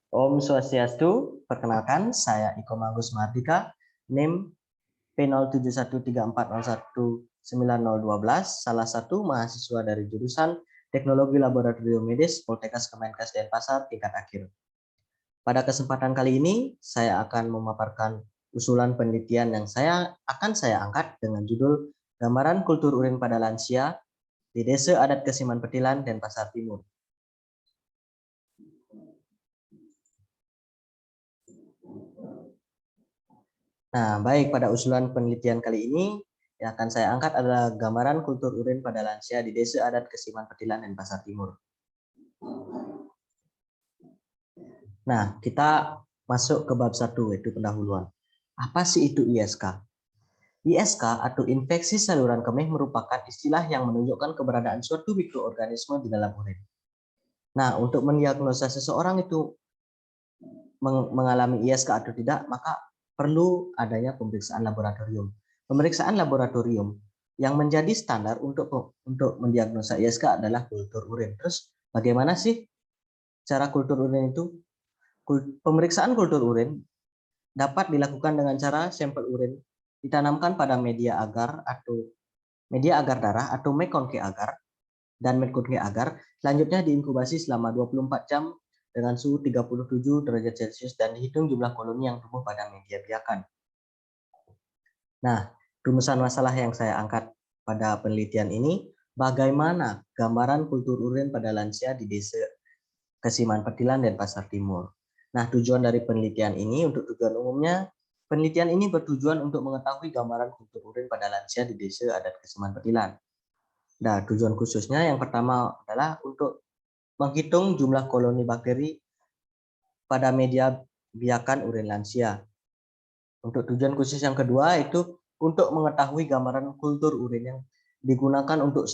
Om Swastiastu, perkenalkan saya Iko Magus Mardika, NIM P0713401912, salah satu mahasiswa dari jurusan Teknologi Laboratorium Medis Poltekkes Kemenkes Denpasar tingkat akhir. Pada kesempatan kali ini, saya akan memaparkan usulan penelitian yang akan saya angkat dengan judul Gambaran Kultur Urin pada Lansia di Desa Adat Kesiman Petilan, Denpasar Timur. Nah, baik, pada usulan penelitian kali ini yang akan saya angkat adalah gambaran kultur urin pada lansia di Desa Adat Kesiman Petilan, Denpasar Timur. Nah, kita masuk ke bab 1, yaitu pendahuluan. Apa sih itu ISK? ISK atau infeksi saluran kemih merupakan istilah yang menunjukkan keberadaan suatu mikroorganisme di dalam urin. Nah, untuk mendiagnosa seseorang itu mengalami ISK atau tidak, maka perlu adanya pemeriksaan laboratorium. Pemeriksaan laboratorium yang menjadi standar untuk mendiagnosa ISK adalah kultur urin. Terus bagaimana sih cara kultur urin itu? Pemeriksaan kultur urin dapat dilakukan dengan cara sampel urin ditanamkan pada media agar darah atau mekonke agar dan metkonke agar, selanjutnya diinkubasi selama 24 jam dengan suhu 37 derajat Celcius dan dihitung jumlah koloni yang tumbuh pada media biakan. Nah, rumusan masalah yang saya angkat pada penelitian ini, bagaimana gambaran kultur urin pada lansia di Desa Kesiman Petilan, Denpasar Timur. Nah, tujuan dari penelitian ini untuk tujuan umumnya, penelitian ini bertujuan untuk mengetahui gambaran kultur urin pada lansia di Desa Adat Kesiman Petilan. Nah, tujuan khususnya yang pertama adalah untuk menghitung jumlah koloni bakteri pada media biakan urin lansia. Untuk tujuan khusus yang kedua itu untuk mengetahui gambaran kultur urin yang digunakan untuk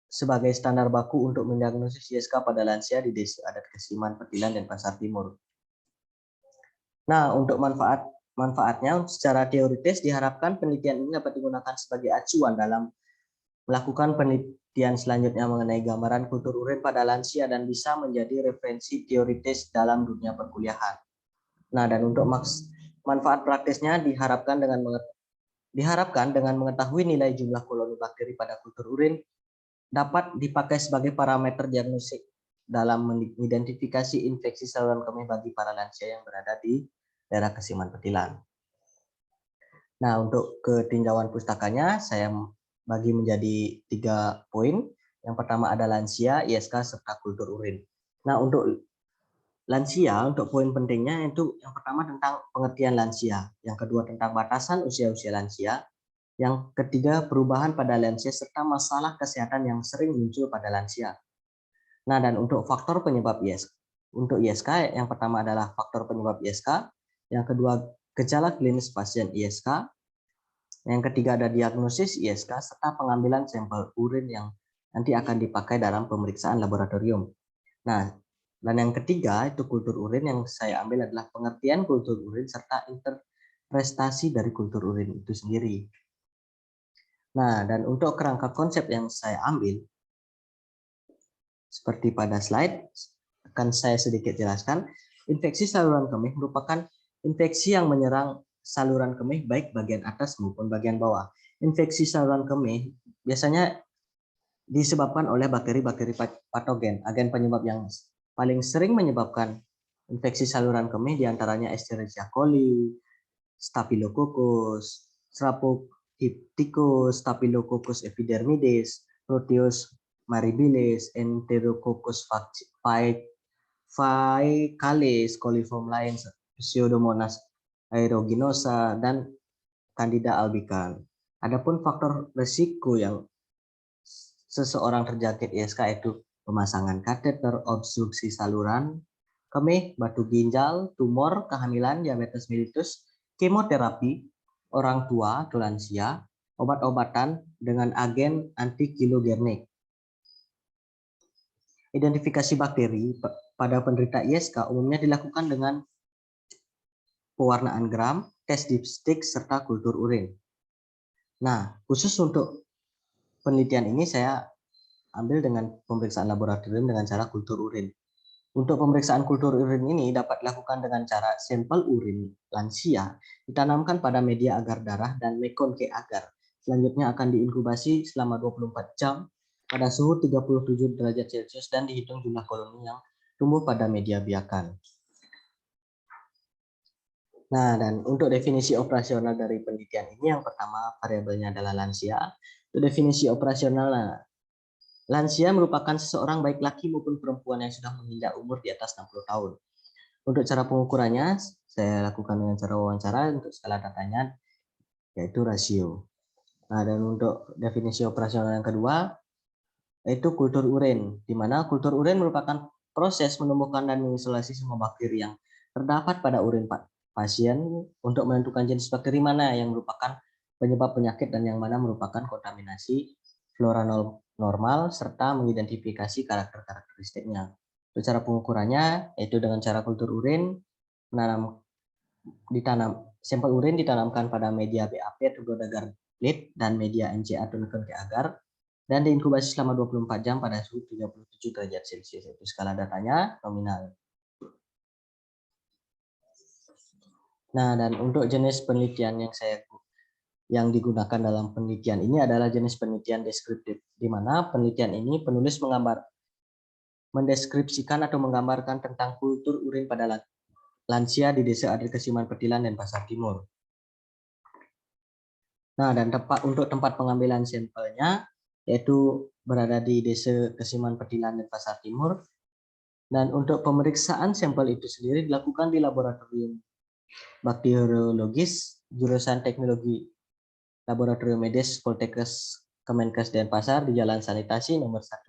sebagai standar baku untuk mendiagnosis ISK pada lansia di Desa Adat Kesiman Petilan, Denpasar Timur. Nah, untuk manfaatnya secara teoritis diharapkan penelitian ini dapat digunakan sebagai acuan dalam melakukan penelitian selanjutnya mengenai gambaran kultur urin pada lansia dan bisa menjadi referensi teoritis dalam dunia perkuliahan. Nah, dan untuk manfaat praktisnya diharapkan dengan mengetahui nilai jumlah koloni bakteri pada kultur urin dapat dipakai sebagai parameter diagnostik dalam mengidentifikasi infeksi saluran kemih bagi para lansia yang berada di daerah Kesiman Petilan. Nah, untuk ketinjauan pustakanya saya bagi menjadi 3 poin. Yang pertama ada lansia, ISK, serta kultur urin. Nah, untuk lansia, untuk poin pentingnya itu yang pertama tentang pengertian lansia, yang kedua tentang batasan usia-usia lansia, yang ketiga perubahan pada lansia serta masalah kesehatan yang sering muncul pada lansia. Nah, dan untuk faktor penyebab ISK. Untuk ISK yang pertama adalah faktor penyebab ISK, yang kedua gejala klinis pasien ISK, yang ketiga ada diagnosis ISK serta pengambilan sampel urin yang nanti akan dipakai dalam pemeriksaan laboratorium. Nah, dan yang ketiga itu kultur urin yang saya ambil adalah pengertian kultur urin serta interpretasi dari kultur urin itu sendiri. Nah, dan untuk kerangka konsep yang saya ambil, seperti pada slide, akan saya sedikit jelaskan. Infeksi saluran kemih merupakan infeksi yang menyerang saluran kemih baik bagian atas maupun bagian bawah. Infeksi saluran kemih biasanya disebabkan oleh bakteri-bakteri patogen. Agen penyebab yang paling sering menyebabkan infeksi saluran kemih diantaranya Escherichia coli, Staphylococcus, Streptococcus, Staphylococcus epidermidis, Proteus maribilis, Enterococcus faecalis, coliform lain, Pseudomonas aeruginosa, dan Candida albicans. Adapun faktor risiko yang seseorang terjangkit ISK itu pemasangan kateter, obstruksi saluran kemih, batu ginjal, tumor, kehamilan, diabetes mellitus, kemoterapi, orang tua atau lansia, obat-obatan dengan agen antikilogenik. Identifikasi bakteri pada penderita ISK umumnya dilakukan dengan pewarnaan gram, tes dipstik, serta kultur urin. Nah, khusus untuk penelitian ini saya ambil dengan pemeriksaan laboratorium dengan cara kultur urin. Untuk pemeriksaan kultur urin ini dapat dilakukan dengan cara sampel urin lansia ditanamkan pada media agar darah dan mekon ke agar. Selanjutnya akan diinkubasi selama 24 jam pada suhu 37 derajat Celcius dan dihitung jumlah koloni yang tumbuh pada media biakan. Nah, dan untuk definisi operasional dari penelitian ini, yang pertama variabelnya adalah lansia. Untuk definisi operasional, lansia merupakan seseorang baik laki maupun perempuan yang sudah menginjak umur di atas 60 tahun. Untuk cara pengukurannya, saya lakukan dengan cara wawancara. Untuk skala datanya, yaitu rasio. Nah, dan untuk definisi operasional yang kedua, yaitu kultur urin, di mana kultur urin merupakan proses menumbuhkan dan mengisolasi semua bakteri yang terdapat pada urin pasien untuk menentukan jenis bakteri mana yang merupakan penyebab penyakit dan yang mana merupakan kontaminasi flora normal, serta mengidentifikasi karakteristiknya. Untuk cara pengukurannya, yaitu dengan cara kultur urin, sampel urin ditanamkan pada media BAP atau blood agar plate dan media NCA atau mekon ke agar, dan diinkubasi selama 24 jam pada suhu 37 derajat Celcius. Itu skala datanya nominal. Nah, dan untuk jenis penelitian yang digunakan dalam penelitian ini adalah jenis penelitian deskriptif, di mana penelitian ini penulis mendeskripsikan atau menggambarkan tentang kultur urin pada lansia di Desa Adat Kesiman Petilan dan Pasar Timur. Nah, dan untuk tempat pengambilan sampelnya yaitu berada di Desa Kesiman Petilan dan Pasar Timur. Dan untuk pemeriksaan sampel itu sendiri dilakukan di laboratorium bakteriologis jurusan teknologi Laboratorium Medis Poltekkes Kemenkes Denpasar di Jalan Sanitasi nomor 1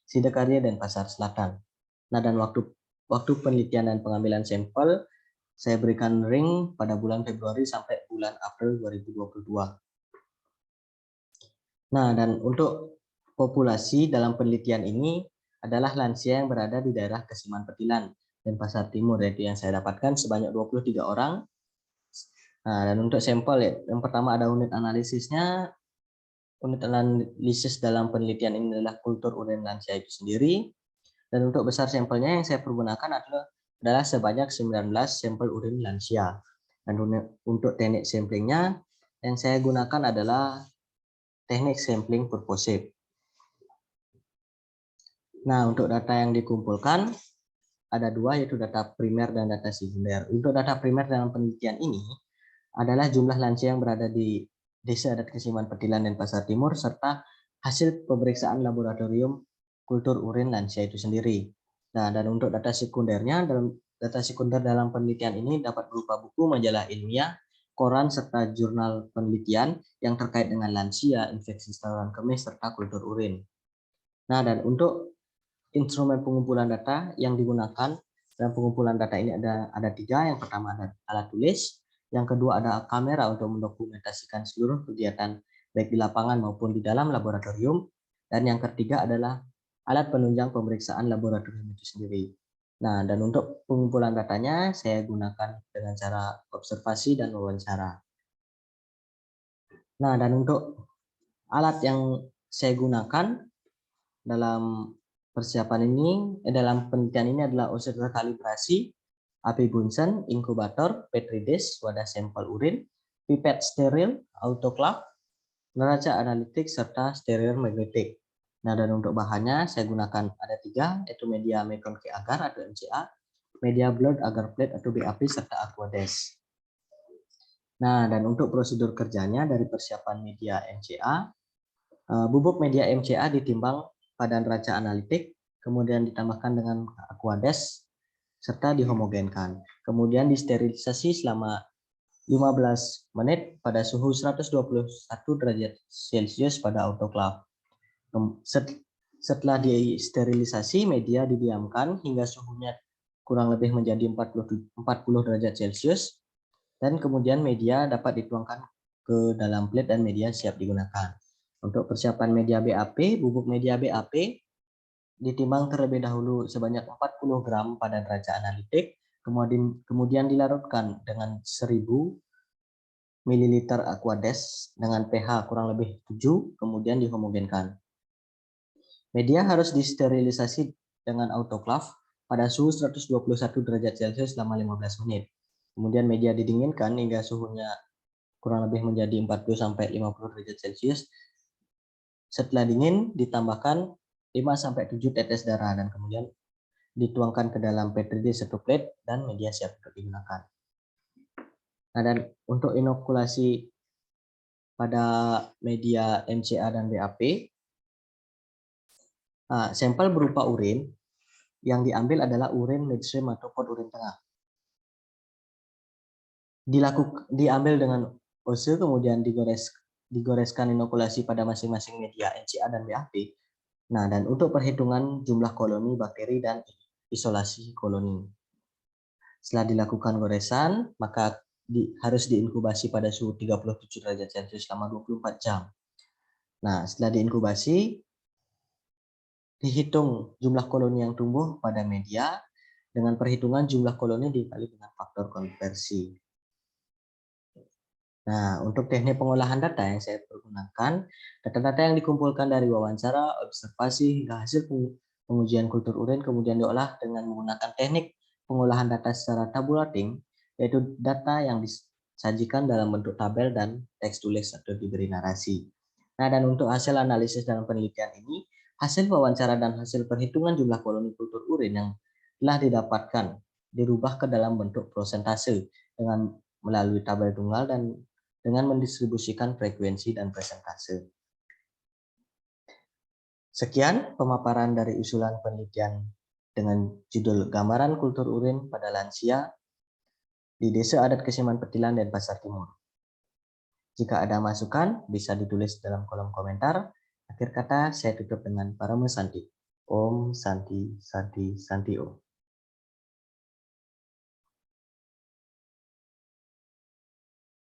Sidakarya Denpasar Selatan. Nah, dan waktu penelitian dan pengambilan sampel saya berikan ring pada bulan Februari sampai bulan April 2022. Nah, dan untuk populasi dalam penelitian ini adalah lansia yang berada di daerah Kesiman Petilan dan Pasar Timur, yaitu yang saya dapatkan sebanyak 23 orang. Nah, dan untuk sampel ya, yang pertama ada unit analisisnya. Unit analisis dalam penelitian ini adalah kultur urin lansia itu sendiri. Dan untuk besar sampelnya yang saya pergunakan adalah sebanyak 19 sampel urin lansia. Dan untuk teknik samplingnya yang saya gunakan adalah teknik sampling purposive. Nah, untuk data yang dikumpulkan ada dua, yaitu data primer dan data sekunder. Untuk data primer dalam penelitian ini adalah jumlah lansia yang berada di Desa Adat Kesiman Petilan dan Pasar Timur serta hasil pemeriksaan laboratorium kultur urin lansia itu sendiri. Nah, dan untuk data sekundernya, data sekunder dalam penelitian ini dapat berupa buku, majalah ilmiah, koran, serta jurnal penelitian yang terkait dengan lansia, infeksi saluran kemih, serta kultur urin. Nah, dan untuk instrumen pengumpulan data yang digunakan dalam pengumpulan data ini ada tiga. Yang pertama ada alat tulis, yang kedua ada kamera untuk mendokumentasikan seluruh kegiatan baik di lapangan maupun di dalam laboratorium, dan yang ketiga adalah alat penunjang pemeriksaan laboratorium itu sendiri. Nah, dan untuk pengumpulan datanya saya gunakan dengan cara observasi dan wawancara. Nah, dan untuk alat yang saya gunakan dalam persiapan ini, dalam penelitian ini adalah osimeter kalibrasi, api Bunsen, inkubator, petri dish, wadah sampel urin, pipet steril, autoclave, neraca analitik, serta steril magnetik. Nah, dan untuk bahannya saya gunakan ada tiga, yaitu media mekon ke agar atau MCA, media blood agar plate atau BAP, serta aquades. Nah, dan untuk prosedur kerjanya dari persiapan media MCA, bubuk media MCA ditimbang pada neraca analitik, kemudian ditambahkan dengan aquades, serta dihomogenkan. Kemudian disterilisasi selama 15 menit pada suhu 121 derajat Celcius pada autoclave. Setelah disterilisasi, media didiamkan hingga suhunya kurang lebih menjadi 40 derajat Celcius, dan kemudian media dapat dituangkan ke dalam plate dan media siap digunakan. Untuk persiapan media BAP, bubuk media BAP ditimbang terlebih dahulu sebanyak 40 gram pada neraca analitik, kemudian dilarutkan dengan 1000 ml aquades dengan pH kurang lebih 7, kemudian dihomogenkan. Media harus disterilisasi dengan autoclave pada suhu 121 derajat Celcius selama 15 menit. Kemudian media didinginkan hingga suhunya kurang lebih menjadi 40-50 derajat Celcius. Setelah dingin, ditambahkan 5-7 tetes darah dan kemudian dituangkan ke dalam Petri dish 1 plate dan media siap untuk digunakan. Nah, dan untuk inokulasi pada media MCA dan BAP, sampel berupa urin yang diambil adalah urin midstream atau pot urin tengah. Diambil dengan ose, kemudian digoreskan inokulasi pada masing-masing media MCA dan BAP. Nah, dan untuk perhitungan jumlah koloni bakteri dan isolasi koloni. Setelah dilakukan goresan, maka harus diinkubasi pada suhu 37 derajat Celcius selama 24 jam. Nah, setelah diinkubasi, dihitung jumlah koloni yang tumbuh pada media dengan perhitungan jumlah koloni dikali dengan faktor konversi. Nah, untuk teknik pengolahan data yang saya pergunakan, data-data yang dikumpulkan dari wawancara, observasi, hingga hasil pengujian kultur urin kemudian diolah dengan menggunakan teknik pengolahan data secara tabulating, yaitu data yang disajikan dalam bentuk tabel dan teks tulis atau diberi narasi. Nah, dan untuk hasil analisis dalam penelitian ini, hasil wawancara dan hasil perhitungan jumlah koloni kultur urin yang telah didapatkan dirubah ke dalam bentuk prosentase dengan melalui tabel tunggal dan dengan mendistribusikan frekuensi dan persentase. Sekian pemaparan dari usulan penelitian dengan judul Gambaran Kultur Urin pada Lansia di Desa Adat Kesiman Petilan, Denpasar Timur. Jika ada masukan, bisa ditulis dalam kolom komentar. Akhir kata, saya tutup dengan Parama Santi. Om Santi Santi Santi Om.